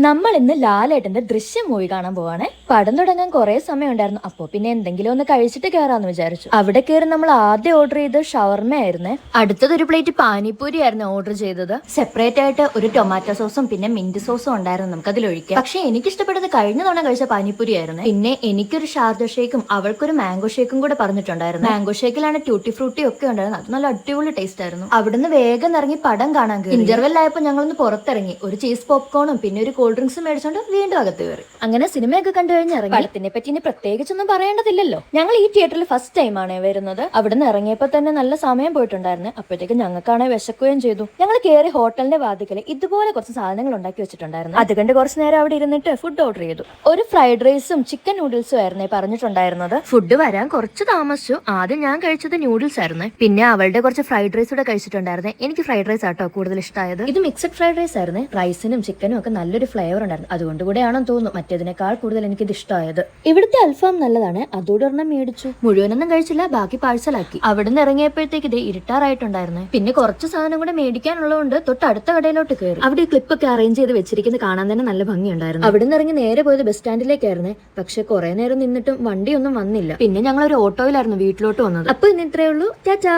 നമ്മൾ ഇന്ന് ലാലേട്ടന്റെ ദൃശ്യം മൂവി കാണാൻ പോവാണ്. പടം തുടങ്ങാൻ കുറെ സമയം ഉണ്ടായിരുന്നു. അപ്പൊ പിന്നെ എന്തെങ്കിലും ഒന്ന് കഴിച്ചിട്ട് കയറാന്ന് വിചാരിച്ചു. അവിടെ കയറി നമ്മൾ ആദ്യം ഓർഡർ ചെയ്ത് ഷവർമ ആയിരുന്നേ. അടുത്തതൊരു പ്ലേറ്റ് പാനിപ്പൂരി ആയിരുന്നു ഓർഡർ ചെയ്തത്. സെപ്പറേറ്റ് ആയിട്ട് ഒരു ടൊമാറ്റോ സോസും പിന്നെ മിന്റ് സോസും ഉണ്ടായിരുന്നു നമുക്ക് അതിൽ ഒഴിക്കാം. പക്ഷെ എനിക്ക് ഇഷ്ടപ്പെട്ടത് കഴിഞ്ഞ തവണ കഴിച്ച പാനിപ്പൂരി ആയിരുന്നു. പിന്നെ എനിക്കൊരു ഷാർജ ഷേക്കും അവൾക്കൊരു മാംഗോ ഷേക്കും കൂടെ പറഞ്ഞിട്ടുണ്ടായിരുന്നു. മാംഗോ ഷേക്കിലാണ് ട്യൂട്ടി ഫ്രൂട്ടി ഒക്കെ ഉണ്ടായിരുന്നു. അത് നല്ല അടിപൊളി ടേസ്റ്റ് ആയിരുന്നു. അവിടുന്ന് വേഗം ഇറങ്ങി പടം കാണാൻ കയറി. ഇന്റർവെൽ ആയപ്പോൾ ഞങ്ങളൊന്ന് പുറത്തിറങ്ങി. ഒരു ചീസ് പോപ്കോണും പിന്നെ ഒരു കൂൾ ഡ്രിങ്ക്സ് മേടിച്ചോണ്ട് വീണ്ടും അകത്ത് കയറി. അങ്ങനെ സിനിമയൊക്കെ കണ്ടു കഴിഞ്ഞ് ഇറങ്ങി. പടത്തിനെ പറ്റി ഇനി പ്രത്യേകിച്ചൊന്നും പറയേണ്ടതില്ലല്ലോ. ഞങ്ങൾ ഈ തിയേറ്ററിൽ ഫസ്റ്റ് ടൈമാണ് വരുന്നത്. അവിടുന്ന് ഇറങ്ങിയപ്പോൾ തന്നെ നല്ല സമയം പോയിട്ടുണ്ടായിരുന്നു. അപ്പോഴത്തേക്ക് ഞങ്ങൾക്കാണെ വിശക്കുകയും ചെയ്തു. ഞങ്ങൾ കയറി ഹോട്ടലിന്റെ വാതിക്കല് ഇതുപോലെ കുറച്ച് സാധനങ്ങൾ ഉണ്ടാക്കി വെച്ചിട്ടുണ്ടായിരുന്നു. അത് കണ്ട് കുറച്ച് നേരം അവിടെ ഇരുന്നിട്ട് ഫുഡ് ഓർഡർ ചെയ്തു. ഒരു ഫ്രൈഡ് റൈസും ചിക്കൻ നൂഡിൽസും ആയിരുന്നേ പറഞ്ഞിട്ടുണ്ടായിരുന്നത്. ഫുഡ് വരാൻ കുറച്ച് താമസിച്ചു. ആദ്യം ഞാൻ കഴിച്ചത് നൂഡിൽസ് ആയിരുന്നു. പിന്നെ അവളുടെ കുറച്ച് ഫ്രൈഡ് റൈസ് കൂടെ കഴിച്ചിട്ടുണ്ടായിരുന്നു. എനിക്ക് ഫ്രൈഡ് റൈസ് ആട്ടോ കൂടുതൽ ഇഷ്ടമായത്. ഇത് മിക്സഡ് ഫ്രൈഡ് റൈസ് ആയിരുന്നു. റൈസിനും ചിക്കനും ഒക്കെ നല്ലൊരു ഫ്ലേവർ ഉണ്ടായിരുന്നു. അതുകൊണ്ട് കൂടെയാണെന്ന് തോന്നുന്നു മറ്റേതിനേക്കാൾ കൂടുതൽ എനിക്കിത് ഇഷ്ടമായത്. ഇവിടുത്തെ അൽഫാം നല്ലതാണ്. അതോടെ ഒരെണ്ണം മേടിച്ചു. മുഴുവനൊന്നും കഴിച്ചില്ല, ബാക്കി പാഴ്സലാക്കി. അവിടുന്ന് ഇറങ്ങിയപ്പോഴത്തേക്ക് ഇത് ഇരുട്ടാറായിട്ടുണ്ടായിരുന്നു. പിന്നെ കുറച്ച് സാധനം കൂടെ മേടിക്കാനുള്ളതുകൊണ്ട് തൊട്ട് അടുത്ത കടയിലോട്ട് കയറി. അവിടെ ക്ലിപ്പൊക്കെ അറേഞ്ച് ചെയ്ത് വെച്ചിരിക്കുന്നത് കാണാൻ തന്നെ നല്ല ഭംഗിയുണ്ടായിരുന്നു. അവിടുന്ന് ഇറങ്ങി നേരെ പോയത് ബസ് സ്റ്റാൻഡിലേക്കായിരുന്നു. പക്ഷെ കുറെ നേരം നിന്നിട്ടും വണ്ടിയൊന്നും വന്നില്ല. പിന്നെ ഞങ്ങൾ ഒരു ഓട്ടോയിലായിരുന്നു വീട്ടിലോട്ട് വന്നത്. അപ്പൊ ഇന്ന് ഇത്രയേ ഉള്ളൂ. ടാറ്റാ.